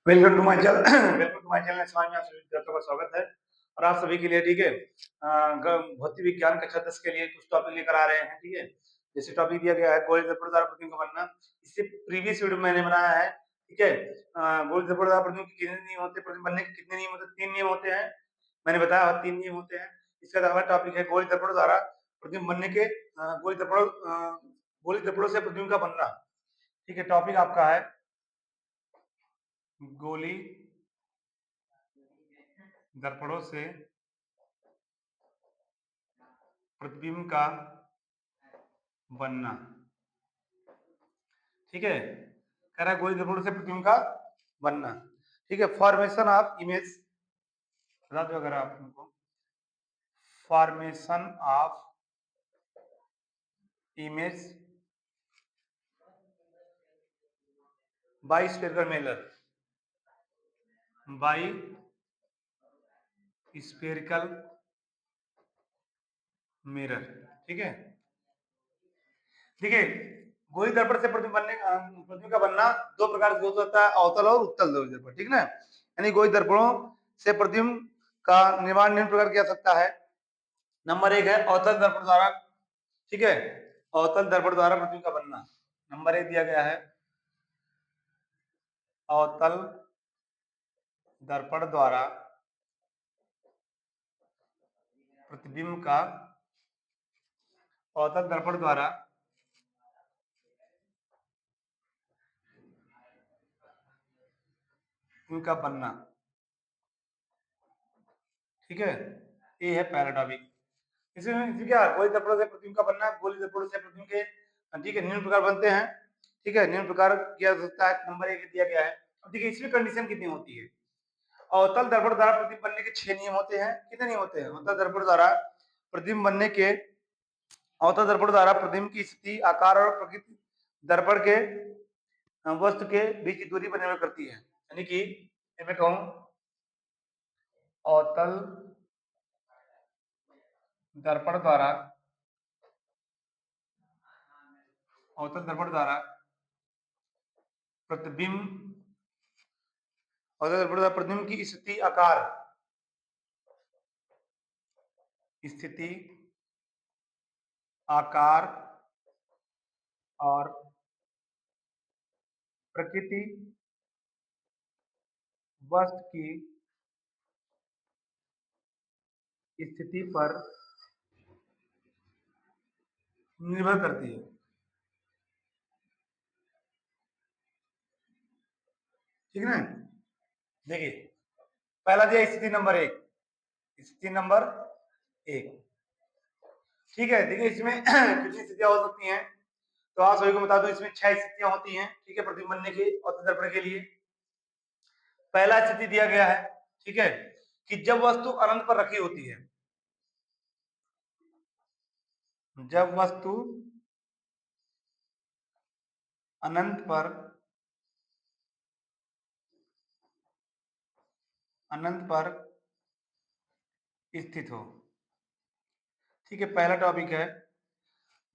Welcome to my channel welcome to my channel समाज में आप सभी विद्यार्थियों का स्वागत है। और आप सभी के लिए ठीक है भौतिक विज्ञान कक्षा 10 के लिए कुछ टॉपिक लेकर आ रहे हैं। ठीक है, जैसे टॉपिक दिया गया है गोल द्वारा प्रतिबिंब का बनना। इससे प्रीवियस वीडियो मैंने बनाया है। ठीक है, गोल द्वारा प्रतिबिंब के कितने नियम होते हैं, प्रतिबिंब बनने के कितने नियम होते हैं? 3 नियम होते हैं, मैंने बताया 3 नियम होते हैं। इसका अगला टॉपिक है गोल द्वारा प्रतिबिंब बनने के गोल दर्पणों से प्रतिबिंब का बनना। ठीक है, टॉपिक आपका है गोली दर्पणों से प्रतिबिंब का बनना। ठीक है, कह रहा है गोली दर्पणों से प्रतिबिंब का बनना। ठीक है, फॉर्मेशन ऑफ इमेज बता दो अगर आप उनको। Formation of image by spherical mirror, by spherical mirror. ठीक है, देखिए गोली दर्पण से प्रतिबिंब का बनना दो प्रकार से हो सकता है, अवतल और उत्तल दर्पण। ठीक ना, यानी गोली दर्पणों से प्रतिबिंब का निर्माण निम्न प्रकार किया सकता है। नंबर 1 है अवतल दर्पण द्वारा। ठीक है, अवतल दर्पण द्वारा प्रतिबिंब का बनना। नंबर 1 दिया गया है अवतल दर्पण द्वारा प्रतिबिंब का, अवतल दर्पण द्वारा इनका बनना। ठीक है, ये है पहला टॉपिक। इसमें क्या गोली दर्पणों से प्रतिबिंब का बनना, गोली दर्पणों से प्रतिबिंब के ठीक है निम्न प्रकार बनते हैं। ठीक है, निम्न प्रकार किया जा सकता है, नंबर 1 दिया गया है। अब देखिए इसमें कंडीशन कितनी होती है। अवतल दर्पण द्वारा प्रतिबिंब बनने के 6 नियम होते हैं। कितने नियम होते हैं? अवतल दर्पण द्वारा प्रतिबिंब बनने के, अवतल दर्पण द्वारा प्रतिबिंब की स्थिति, आकार और प्रकृति दर्पण के वस्तु के बीच की दूरी पर निर्भर करती है। यानी कि मैं कहूं अवतल दर्पण द्वारा, अवतल दर्पण द्वारा प्रतिबिंब, अवतल दर्पण द्वारा प्रतिबिंब की स्थिति, आकार, स्थिति, आकार और प्रकृति वस्तु की स्थिति पर निर्भर करती है। ठीक है, देखिए पहला दिया स्थिति नंबर 1, स्थिति नंबर 1। ठीक है, देखिए इसमें कितनी स्थितियां हो सकती हैं, तो आप सभी को बता दूं इसमें 6 स्थितियां होती हैं। ठीक है, प्रतिबिंब बनने के अवतल दर्पण के लिए पहला स्थिति दिया गया है, ठीक है, कि जब वस्तु अनंत पर रखी होती है, जब वस्तु अनंत पर, अनंत पर स्थित हो। ठीक है, पहला टॉपिक है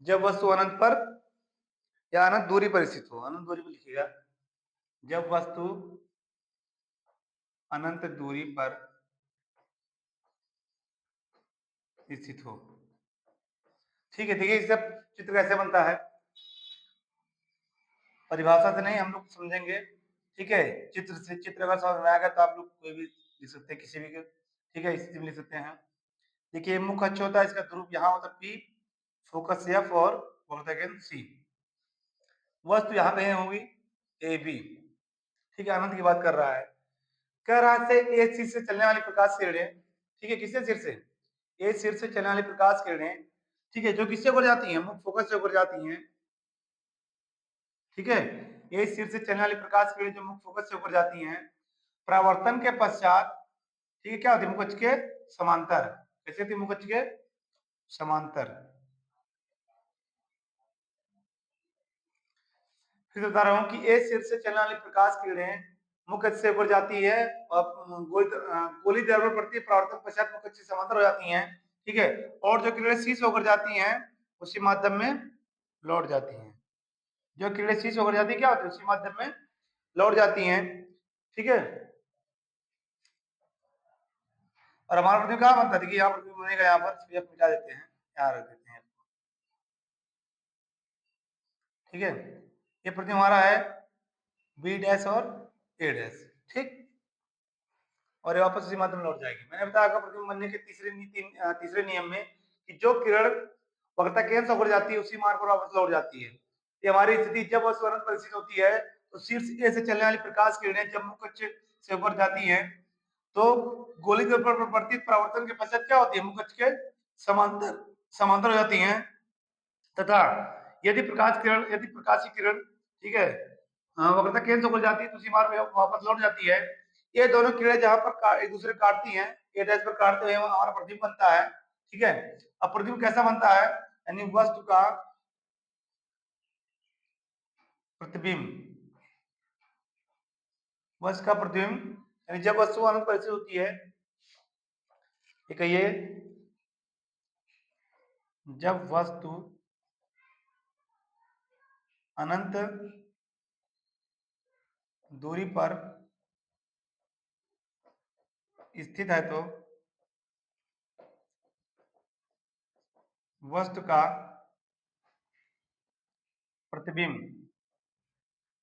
जब वस्तु अनंत पर या अनंत दूरी पर स्थित हो। अनंत दूरी पर लिखिएगा, जब वस्तु अनंत दूरी पर स्थित हो। ठीक है, देखिए इसका चित्र कैसे बनता है, परिभाषा से नहीं हम लोग समझेंगे। ठीक है, चित्र से, चित्र अगर समझ में आएगा तो आप लोग कोई भी लिख सकते हैं, किसी भी के, ठीक है स्थिति में लिख सकते हैं। देखिए मुख्य अक्ष होता है, इसका ध्रुव यहाँ होता है P, फोकस F और होता है C। वस्तु यहाँ पे होगी AB। ठीक है, अनंत की बात कर रहा है, कह रहा है ए सिर से चलने वाली प्रकाश किरणें। ठीक है, किससे सिर से? ए सिर से चलने वाली प्रकाश किरणें, ठीक है, जो किससे होकर जाती हैं? मुख्य फोकस से होकर जाती हैं। ठीक है, ए सिर से चलने वाली प्रकाश किरणें जो मुख्य फोकस से होकर जाती हैं, परावर्तन के पश्चात, ठीक है, क्या होती है? मुख्य अक्ष के समांतर। कैसे होती है? मुख्य अक्ष के समांतर। फिर बता रहा हूं कि ए सिर से चलने वाली प्रकाश किरणें मुख्य अक्ष से होकर जाती है और गोली दर्पण पड़ती है, परावर्तन पश्चात मुख्य अक्ष से समांतर हो जाती हैं। ठीक है, और जो किरणें सी से होकर जाती हैं उसी माध्यम में लौट जाती हैं। जो किरणें सी से होकर जाती है क्या होती है? उसी माध्यम में लौट जाती हैं। ठीक है। और हमारा प्रतिबिंब कहाँ बनता है, देखिए यहाँ प्रतिबिंब बनेगा, यहाँ पर मिटा देते हैं, यहाँ रख देते हैं, ठीक है। ये प्रतिबिंब हमारा है बी डैश और ए डैश, ठीक। और ये वापस उसी माध्यम में लौट जाएगी। मैंने बताया आपका प्रतिबिंब बनने के तीसरे नियम में कि जो किरण वक्रता केंद्र से होकर जाती है उसी मार्ग पर वापस लौट जाती है। ये हमारी स्थिति जब वस्तु अनंत पर स्थित होती है तो शीर्ष ए से चलने वाली प्रकाश किरणें जब मुख्य अक्ष से ऊपर जाती हैं तो गोलीय दर्पण पर पड़ती परावर्तन के पश्चात क्या होती है, मुख्य अक्ष के समांतर समांतर हो जाती हैं, तथा यदि प्रकाश की किरण, ठीक है, वक्रता केंद्र से होकर जाती है तो उसी मार्ग में वापस लौट जाती है। ये दोनों किरणें जहां पर एक दूसरे काटती हैं, ए डैश पर काटते हुए हमारा प्रतिबिंब बनता है, ठीक है। अब प्रतिबिंब कैसा बनता है, यानी वस्तु का प्रतिबिंब, वस्तु का प्रतिबिंब, यानी जब वस्तु अनंत पर स्थित होती है, ठीक है, ये जब वस्तु अनंत दूरी पर स्थित है तो वस्तु का प्रतिबिंब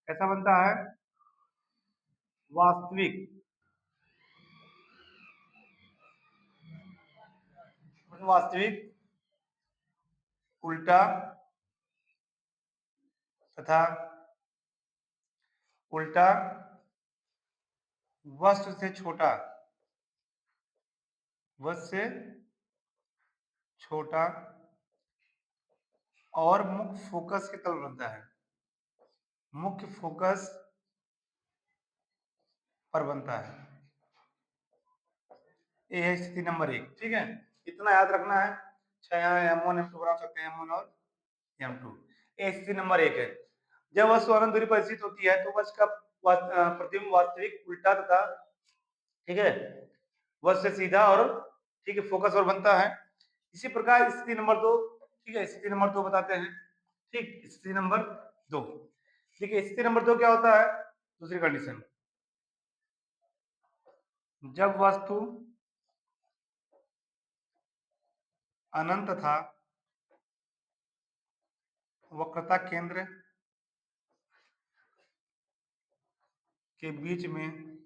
कैसा बनता है, वास्तविक, वास्तविक, उल्टा तथा उल्टा वस्तु से छोटा, वस्तु से छोटा और मुख्य फोकस के तल बनता है, मुख्य फोकस पर बनता है। ये है स्थिति नंबर 1, ठीक है। इतना याद रखना है। अच्छा, यहाँ M1 M2 बना सकते हैं, M1 और M2। ये स्थिति नंबर 1 है। जब वस्तु अनंत दूरी पर स्थित होती है तो वस्तु का प्रतिबिंब वास्तविक, उल्टा तथा, ठीक है, वस्तु से सीधा और, ठीक है, फोकस और बनता है। इसी प्रकार स्थिति नंबर 2, ठीक है, स्थिति नंबर 2 बताते हैं, ठीक। स्थिति नंबर 2, ठीक है, स्थिति नंबर 2 क्या होता है, दूसरी कंडीशन, जब वस्तु अनंत तथा वक्रता केंद्र के बीच में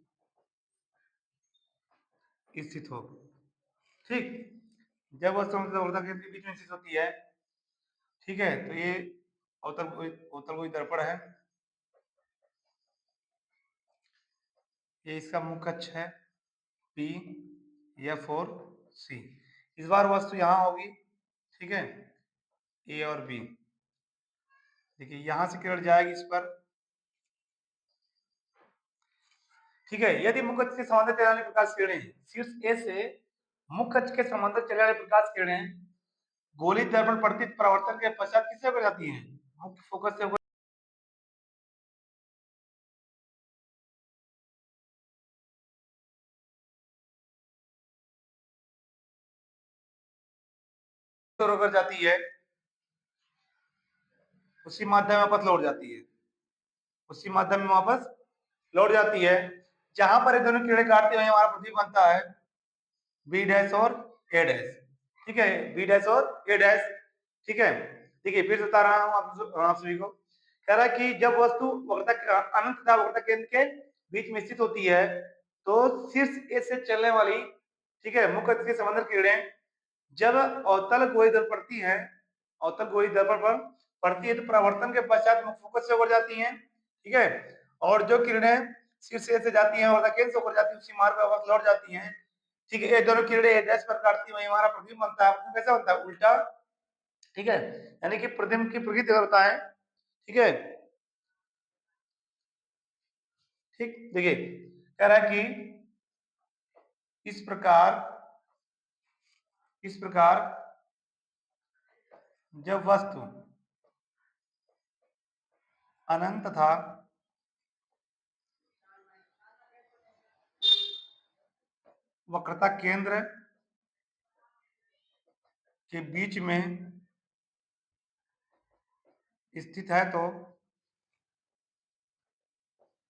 स्थित हो, ठीक। जब वस्तु अनंत तथा वक्रता केंद्र के बीच में स्थित होती है, ठीक है, तो ये अवतल दर्पण है, ये इसका मुख्य अक्ष है P, F और C। इस बार वस्तु यहां होगी, ठीक है, A और B, देखिए यहां से किरण जाएगी इस पर, ठीक है। यदि मुख्य अक्ष के समांतर चलने वाली प्रकाश किरणें शीर्ष ए से मुख्य अक्ष के समांतर चलने वाली प्रकाश किरणें गोलीय दर्पण पड़ती परावर्तन के पश्चात किससे होकर जाती हैं, मुख्य फोकस से होकर जाती है, उसी माध्यम में वापस लौट जाती है, उसी माध्यम में वापस लौट जाती है। जहां पर ये दोनों किरणें काटते हुए हमारा प्रतिबिंब बनता है बी डैश और ए डैश, ठीक है, बी डैश और ए डैश, ठीक है। देखिए फिर से बता रहा हूं आप सभी को, कह रहा है कि जब वस्तु वक्रता अनंत तथा वक्रता केंद्र के बीच में स्थित होती है तो शीर्ष ए से चलने वाली, ठीक है, मुख्य अक्ष के समांतर किरणें जब अवतल गोलीय दर्पण पड़ती है, अवतल गोलीय दर्पण पर पड़ती है तो परावर्तन के पश्चात मुख्य फोकस से होकर जाती हैं, ठीक है। और जो किरणें शीर्ष ए से जाती हैं और केंद्र से होकर जाती है उसी मार्ग पर वापस लौट जाती हैं, ठीक है। ये दोनों किरणें ए डैश पर काटती हुई हमारा प्रतिबिंब बनता है, प्रतिबिंब कैसा बनता है, उल्टा, ठीक है, यानी कि प्रतिबिंब की प्रकृति होता है, ठीक है, ठीक। देखिए कह रहा है कि इस प्रकार जब वस्तु अनंत तथा वक्रता केंद्र के बीच में स्थित है तो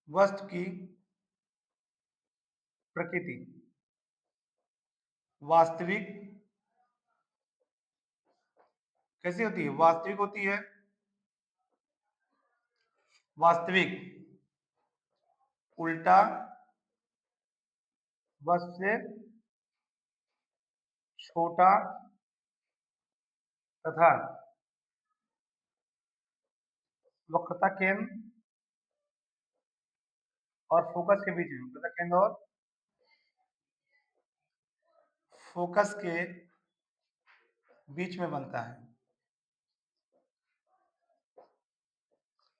वस्तु की प्रकृति वास्तविक कैसी होती है? वास्तविक होती है। वास्तविक उल्टा वस्तु से छोटा तथा वक्रता केंद्र और फोकस के बीच में, वक्रता केंद्र और फोकस के बीच में बनता है।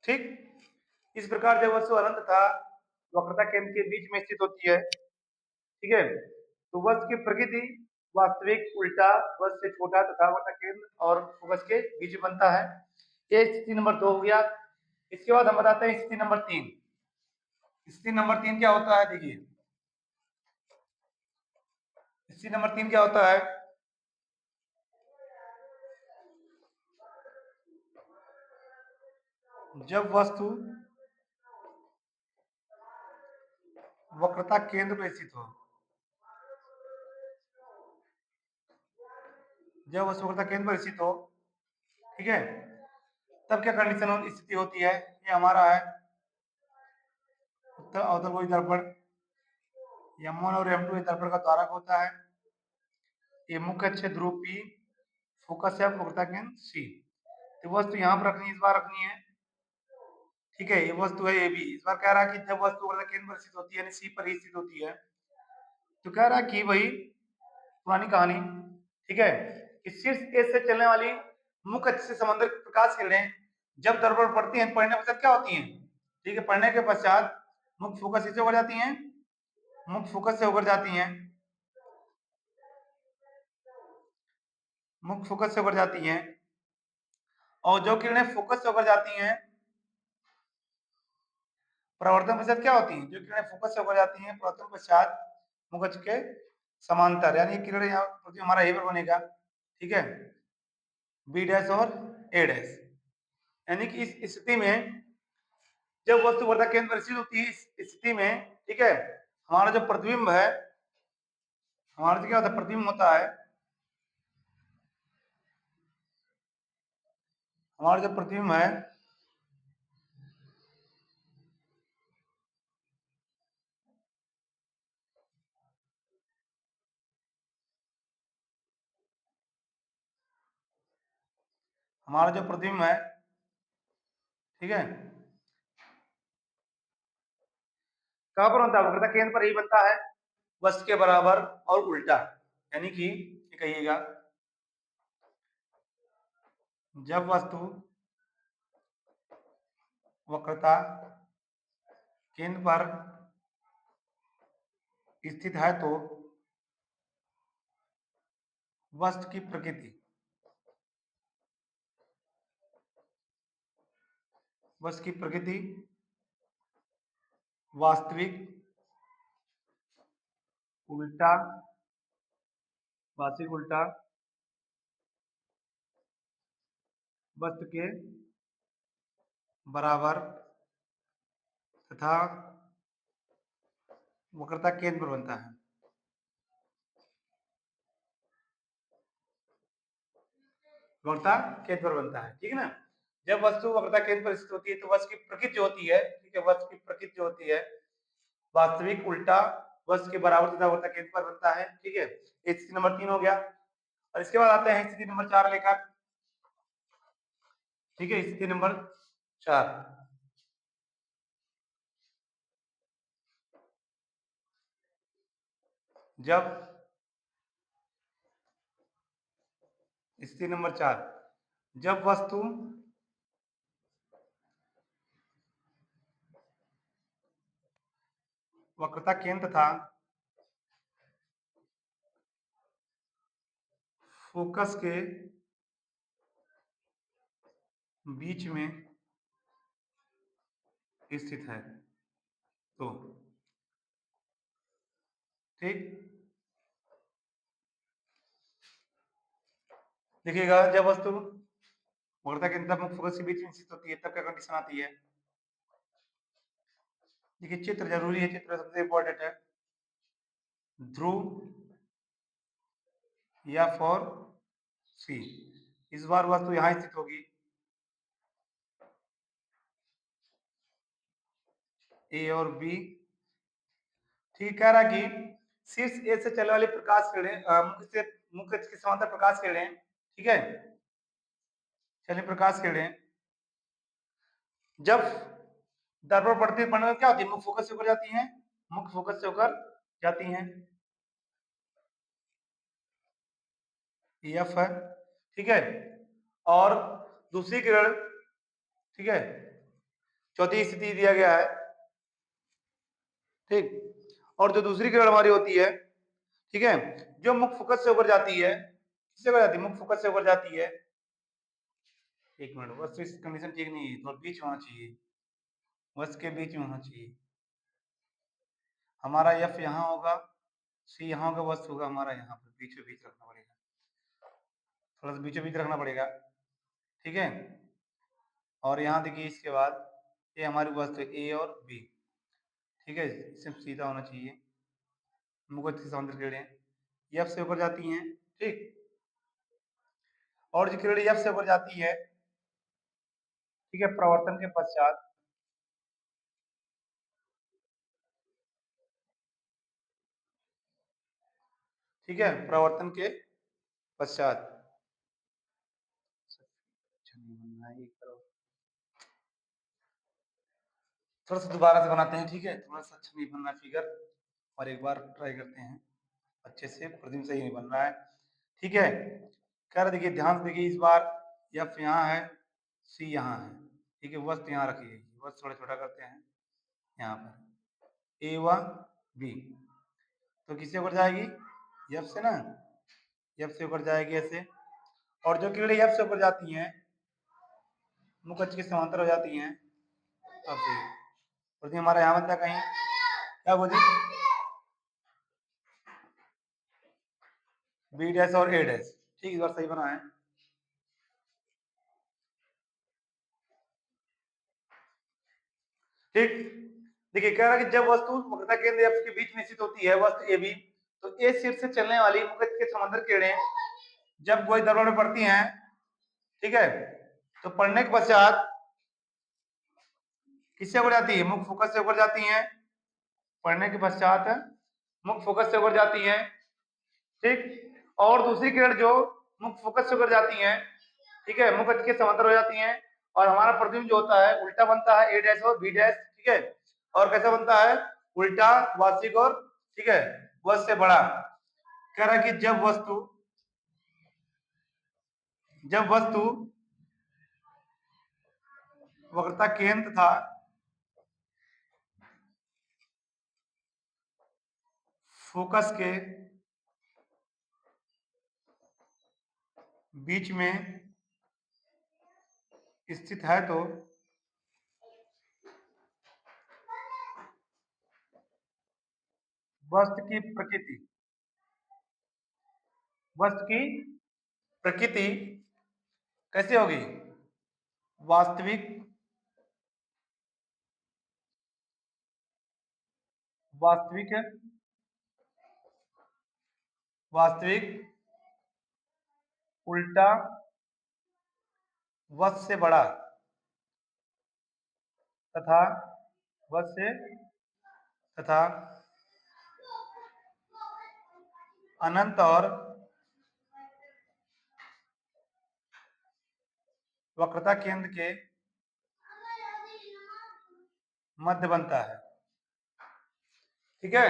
ठीक, इस प्रकार जब वस्तु अनंत था वक्रता केंद्र के बीच में स्थित होती है, ठीक है, तो वस्तु की प्रकृति वास्तविक उल्टा वस्तु से छोटा तथा वक्रता केंद्र और फोकस के बीच में बनता है। ये स्थिति नंबर 2 हो गया। इसके बाद हम बताते हैं स्थिति नंबर 3। स्थिति नंबर 3 क्या होता है? देखिए स्थिति नंबर 3 क्या होता है? जब वस्तु वक्रता केंद्र पर स्थित हो, जब वस्तु वक्रता केंद्र पर स्थित हो, ठीक है, तब क्या कंडीशन स्थिति होती है? ये हमारा है उत्तर अवतलकोई दर्पण, M1 और M2 दर्पण का द्वारक होता है। ये मुख्य अक्ष ध्रुव P, फोकस है वक्रता केंद्र C। तो वस्तु यहाँ पर रखनी है, इस बार रखनी है, ठीक है। ये वस्तु है AB। इस बार कह रहा है कि जब वस्तु वक्रता केंद्र पर स्थित होती है यानी C पर ही स्थित होती है, तो कह रहा है कि वही पुरानी कहानी, ठीक है, कि शीर्ष A से चलने वाली मुख्य अक्ष से समांतर प्रकाश किरणें जब दर्पण पर पड़ती हैं, पड़ने के पश्चात क्या होती हैं? ठीक है, पढ़ने के पश्चात मुख्य फोकस से होकर जाती हैं, मुख्य फोकस से होकर जाती हैं, मुख्य फोकस से होकर जाती हैं, और जो किरणें फोकस से होकर जाती हैं परावर्तन पश्चात क्या होती हैं? जो किरणें फोकस से होकर जाती हैं परावर्तन पश्चात मुख्य अक्ष के समांतर, यानी किरण यहाँ हमारा यही पर बनेगा, ठीक है, बी डैश और ए डैश। यानी कि इस स्थिति में जब वस्तु वक्रता केंद्र पर स्थित होती है, इस स्थिति में, ठीक है, हमारा जो प्रतिबिंब है, हमारा क्या होता है? प्रतिबिंब होता है, हमारा जो प्रतिबिंब है हमारा जो प्रतिबिंब है, ठीक है, कहां पर बनता है? वक्रता केंद्र पर ही बनता है, वस्तु के बराबर और उल्टा। यानी कि कहिएगा जब वस्तु वक्रता केंद्र पर स्थित है तो वस्तु की प्रकृति वास्तविक उल्टा वास्तविक उल्टा वस्तु के बराबर तथा वक्रता केंद्र पर बनता है। वक्रता केंद्र पर बनता है, ठीक है ना। जब वस्तु वक्रता केंद्र पर स्थित होती है तो वस्तु की प्रकृति जो होती है, ठीक है, वस्तु की प्रकृति जो होती है वास्तविक उल्टा वस्तु के बराबर तथा वक्रता केंद्र पर बनता है, ठीक है। स्थिति नंबर 3 हो गया। और इसके बाद आते हैं स्थिति नंबर 4 लेकर, ठीक है, स्थिति नंबर 4। जब स्थिति नंबर 4 जब वस्तु वक्रता केंद्र तथा फोकस के बीच में स्थित है तो, ठीक, देखिएगा जब वस्तु वक्रता केंद्र तथा मुख्य फोकस के बीच में स्थित होती है तब क्या कंडीशन आती है? देखिए चित्र जरूरी है, चित्र सबसे इंपॉर्टेंट है। ध्रुव या फॉर सी। इस बार वस्तु यहां स्थित होगी, ए और बी। ठीक, कह रहा कि शीर्ष ए से चलने वाली प्रकाश किरणें मुख्य के समांतर प्रकाश किरणें, ठीक है, चलिए प्रकाश किरणें जब दर्पण पड़ने में क्या होती है, मुख्य फोकस से होकर जाती हैं, मुख्य फोकस से होकर जाती हैं, एफ है, ठीक है। और दूसरी किरण, ठीक है, चौथी स्थिति दिया गया है, ठीक। और जो दूसरी किरण हमारी होती है, ठीक है, जो मुख्य फोकस से होकर जाती है, किससे होकर जाती है, मुख्य फोकस से होकर जाती है। एक मिनट, बस इस कंडीशन ठीक नहीं है, थोड़ा बीच होना चाहिए, बस के बीच में होना चाहिए। हमारा एफ यहाँ होगा, सी यहाँ होगा, बस होगा हमारा यहाँ पर बीचों बीच रखना पड़ेगा, थोड़ा सा बीचों बीच रखना पड़ेगा, ठीक है। और यहाँ देखिए इसके बाद ये हमारी वस्तु ए और बी, ठीक है, इससे सीधा होना चाहिए, मुख्य के समांतर किरणें एफ से होकर जाती हैं, ठीक। और जो किरणें एफ से होकर जाती है, ठीक है, प्रवर्तन के पश्चात, ठीक है, प्रवर्तन के पश्चात, थोड़ा सा दोबारा से बनाते हैं, ठीक है, थोड़ा सा अच्छा नहीं बन रहा फिगर, और एक बार ट्राई करते हैं अच्छे से, प्रतिबिंब सही नहीं बन रहा है, ठीक है। कह रहे देखिए ध्यान से देखिए, इस बार एफ यहाँ है, सी यहाँ है, ठीक है, वस्तु यहाँ रखी है, वस्तु थोड़ा छोटा करते हैं यहाँ पर, ए व बी, तो किससे ऊपर जाएगी, एफ से ना, एफ से ऊपर जाएगी ऐसे। और जो किरणें एफ से ऊपर जाती हैं, मुख्य अक्ष के समांतर हो जाती हैं, अब देखिए प्रतिबिंब हमारा यहाँ बनता है कहीं, क्या बोली, बी डैश और ए डैश, ठीक, इस बार सही बना है, ठीक। देखिए कह रहा है कि जब वस्तु वक्रता केंद्र एफ के बीच में स्थित होती है, वस्तु ए बी, तो ए शीर्ष से चलने वाली मुख्य के समांतर किरणें जब कोई दर्पण में पड़ती हैं, ठीक है, तो पढ़ने के पश्चात किससे होकर जाती है, मुख्य फोकस से होकर जाती हैं, पढ़ने के पश्चात मुख्य फोकस से होकर जाती हैं, ठीक। और दूसरी किरण जो मुख्य फोकस से होकर जाती हैं, ठीक है, मुख्य के समांतर हो जाती हैं, और हमारा प्रतिबिंब जो होता है उल्टा बनता है, ए डैश और बी डैश, ठीक है। और कैसा बनता है, उल्टा, वार्षिक और, ठीक है, वह से बड़ा। कह रहा है कि जब वस्तु वक्रता केंद्र था फोकस के बीच में स्थित है, तो वस्तु की प्रकृति, वस्तु की प्रकृति कैसे होगी, वास्तविक, वास्तविक, वास्तविक, उल्टा, वस्तु से बड़ा, तथा वस्तु से, तथा अनंत और वक्रता केंद्र के मध्य बनता है, ठीक है।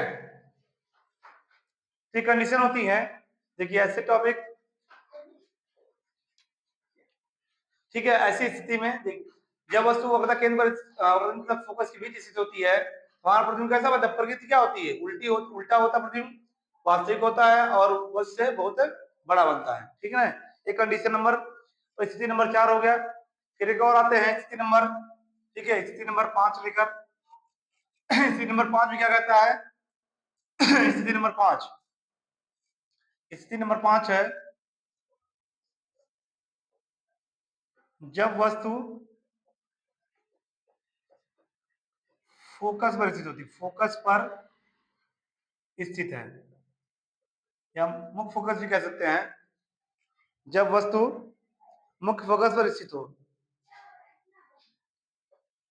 ठीक, कंडीशन होती है, देखिए ऐसे टॉपिक, ठीक है, ऐसी स्थिति में जब वस्तु वक्रता केंद्र पर मतलब फोकस के बीच स्थित होती है, वहां प्रतिबिंब कैसा बनता है, प्रकृति क्या होती है, उल्टा होता है प्रतिबिंब, वास्तविक होता है और उससे बहुत बड़ा बनता है, ठीक है ना। एक कंडीशन नंबर, तो स्थिति नंबर 4 हो गया। फिर एक और आते हैं स्थिति नंबर, ठीक है, स्थिति नंबर 5 लेकर, स्थिति नंबर 5 में क्या कहता है, स्थिति नंबर 5, स्थिति नंबर 5 है, जब वस्तु फोकस पर स्थित होती है, फोकस पर स्थित है, या मुख्य फोकस भी कह सकते हैं। जब वस्तु मुख्य फोकस पर स्थित हो,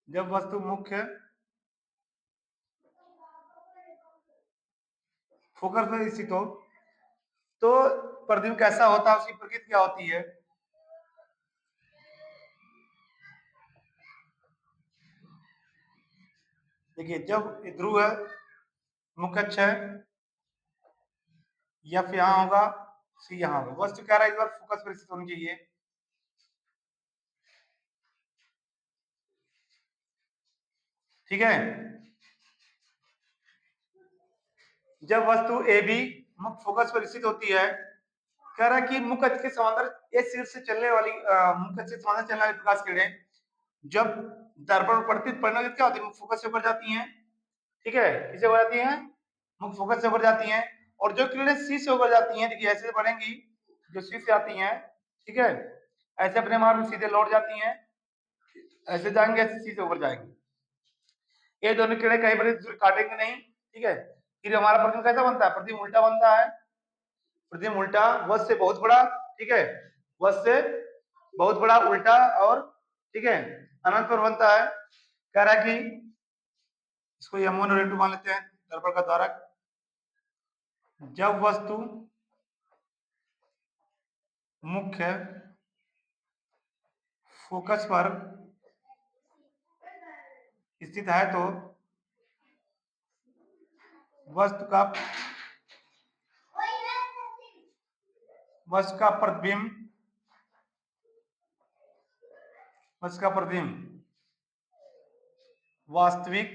जब वस्तु मुख्य फोकस पर स्थित हो तो प्रतिबिंब कैसा होता है, उसकी प्रकृति क्या होती है। देखिए, जब ये ध्रुव है, मुख्य अक्ष है, F यहाँ होगा, C यहाँ होगा। वस्तु कह रहा है इस बार फोकस पर स्थित होनी चाहिए। ठीक है, जब वस्तु ए बी मुख्य फोकस पर स्थित होती है, कह रहा है कि मुख्य अक्ष के समांतर इस शीर्ष से चलने वाली मुख्य अक्ष के समांतर चलने वाली प्रकाश किरणें जब दर्पण पड़ती पड़ने के क्या होती है, मुख्य फोकस से ऊपर जाती हैं। ठीक है, किसे ऊपर जाती हैं, मुख्य फोकस से ऊपर जाती हैं। और जो किरणें सी से ऊपर जाती हैं, देखिए ऐसे बढ़ेंगी, जो सी से आती हैं, ठीक है, ऐसे अपने मार्ग में सीधे लौट जाती हैं, ऐसे जाएंगे, ऐसे सी से ऊपर जाएंगे। ये दोनों किरणें कहीं पर काटेंगे नहीं। ठीक है, फिर हमारा प्रतिबिंब कैसा बनता है, प्रतिबिंब उल्टा बनता है। प्रतिबिंब उल्टा, वश से बहुत बड़ा, ठीक है, वश से बहुत बड़ा, उल्टा, और ठीक है अनंत पर बनता है। कह रहा है कि इसको M1 और M2 मान लेते हैं, दर्पण का द्वारक। जब वस्तु मुख्य फोकस पर स्थित है तो वस्तु का प्रतिबिंब, वस्तु का प्रतिबिंब वास्तविक,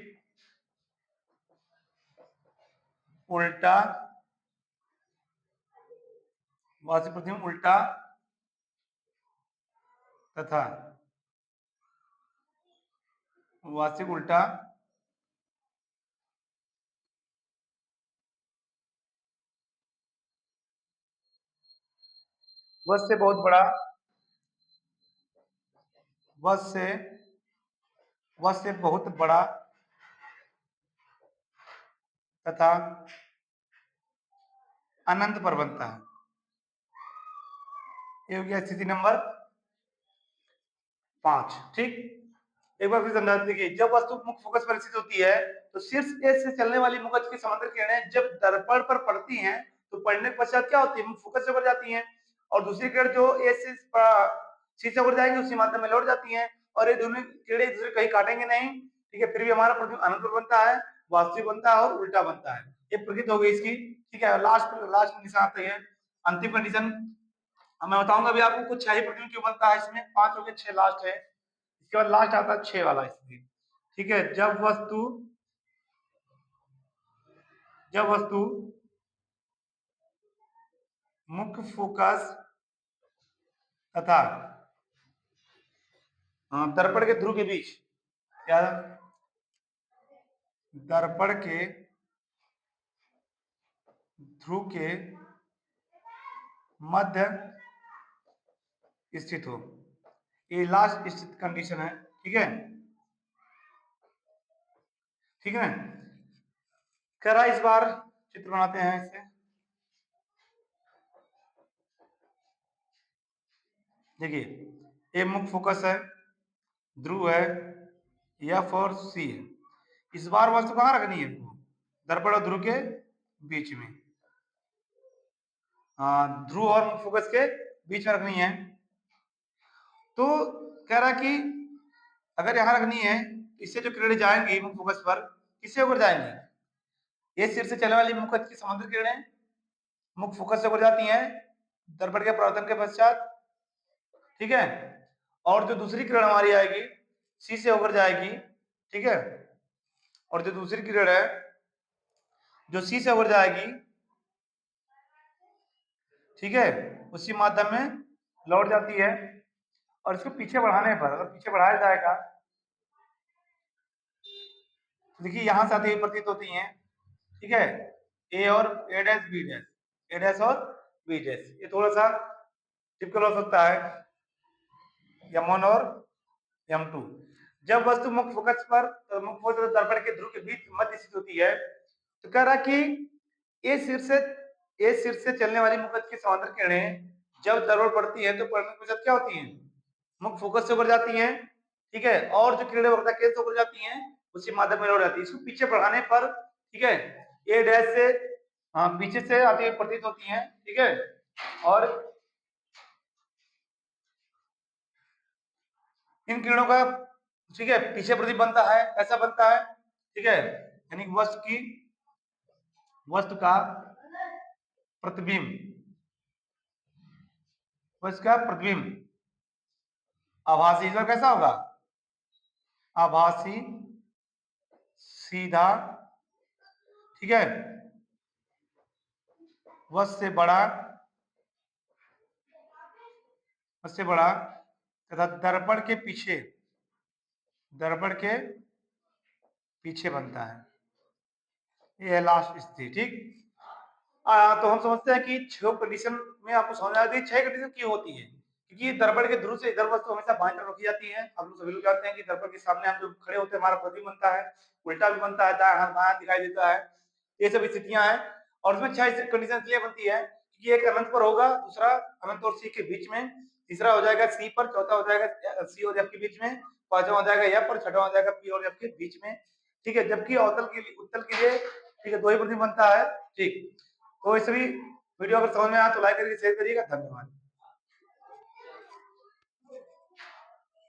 उल्टा, वास्तविक प्रतिबिंब उल्टा तथा वास्तविक उल्टा वश से बहुत बड़ा, वश से बहुत बड़ा तथा अनंत पर बनता है। ये हो गया स्थिति नंबर 5। ठीक, एक बार फिर समझा, देखिए जब वस्तु मुख्य फोकस पर स्थित होती है तो शीर्ष ए से चलने वाली मुख्य अक्ष की समांतर किरणें जब दर्पण पर पड़ती हैं तो पड़ने के पश्चात क्या होती है, मुख्य फोकस से ऊपर जाती हैं, और दूसरी किरण जो ए से सी से ऊपर जाएंगी उसी माध्यम में लौट जाती हैं, और ये दोनों किरणें एक दूसरे कहीं काटेंगे नहीं। ठीक है, फिर भी हमारा प्रतिबिंब अनंत पर बनता है, वास्तविक बनता है और उल्टा बनता है। ये प्रकृति हो गई इसकी। ठीक है, लास्ट लास्ट निशान आता है अंतिम कंडीशन। मैं बताऊंगा अभी आपको कुछ 6 ही प्रतिबिंब क्यों बनता है, इसमें 5 हो गए, 6 लास्ट है। इसके बाद लास्ट आता है 6 वाला स्थिति। ठीक है, जब वस्तु मुख्य फोकस तथा दर्पण के ध्रुव के बीच, क्या, दर्पण के ध्रुव के मध्य स्थित हो, ये लास्ट स्थित कंडीशन है। ठीक है, ठीक है, करा इस बार चित्र बनाते हैं इसे। देखिए, ये मुख्य फोकस है, ध्रुव है, F और C है। इस बार वस्तु कहाँ रखनी है, दर्पण और ध्रुव के बीच में, ध्रुव और मुख्य फोकस के बीच में रखनी है। तो कह रहा कि अगर यहां रखनी है, इससे जो किरणें जाएंगी मुख्य फोकस पर, किससे ऊपर जाएंगी, ये सिर से चलने वाली मुख्य की समांतर किरणें मुख्य फोकस से ऊपर जाती हैं दर्पण के परावर्तन के पश्चात। ठीक है, और जो दूसरी किरण हमारी आएगी सी से होकर जाएगी। ठीक है, और जो दूसरी किरण है जो सी से होकर जाएगी, ठीक है, उसी माध्यम में लौट जाती है। और इसको पीछे बढ़ाने पर, अगर पीछे बढ़ाया जाएगा, देखिए यहां से आती हुई प्रतीत होती हैं। ठीक है, ए और ए डैश बी डैश, ए डैश और बी डैश, ये थोड़ा सा टिपिकल हो सकता है, M1 और M2। जब वस्तु मुख्य फोकस पर, मुख्य फोकस दर्पण के ध्रुव के बीच मध्य स्थित होती है, तो कह रहा कि ये शीर्ष से ए शीर्ष से चलने वाली मुख की समांतर किरणें जब दरअसल पड़ती है तो पढ़ने के साथ क्या होती है, मुख फोकस से ऊपर जाती हैं, ठीक है, और जो किरणें वक्रता केंद्र से ऊपर जाती हैं उसके माध्यम में लौट जाती है। इसको पीछे बढ़ाने पर, ठीक है, ए डैश से पीछे से आती हुई प्रतीत होती हैं, ठीक है, और इन किरणों का, ठीक है, पीछे प्रतिबिंब बनता है, ऐसा बनता है, ठीक है, यानी वस्तु का प्रतिबिंब, वस्तु का प्रतिबिंब आभासी, इधर कैसा होगा, आभासी, सीधा, ठीक है, वस्तु से बड़ा, वस्तु से बड़ा तथा दर्पण के पीछे, दर्पण के पीछे बनता है। ये है लास्ट स्थिति, ठीक। तो हम समझते हैं कि 6 कंडीशन में आपको समझ आ गई। 6 कंडीशन क्यों होती है, क्योंकि दर्पण के ध्रुव से इधर वस्तु हमेशा बाएं तरफ रखी जाती है। हम लोग सभी लोग जानते हैं कि दर्पण के सामने हम जब खड़े होते हैं हमारा प्रतिबिंब बनता है, उल्टा भी बनता है, दायां हाथ बायां दिखाई देता है, ये सब स्थितियां हैं। और इसमें 6 कंडीशन इसलिए बनती है कि एक अनंत पर होगा, दूसरा अनंत और सी के बीच में, तीसरा हो जाएगा सी पर, चौथा हो जाएगा सी और एफ के बीच में, पांचवा हो जाएगा एफ पर, छठवा हो जाएगा पी और एफ के बीच में, ठीक है। जबकि अवतल के लिए, उत्तल के लिए, ठीक है, 2 ही प्रतिबिंब बनता है, ठीक। तो इस भी वीडियो अगर समझ में आया तो लाइक करके शेयर करिएगा। धन्यवाद।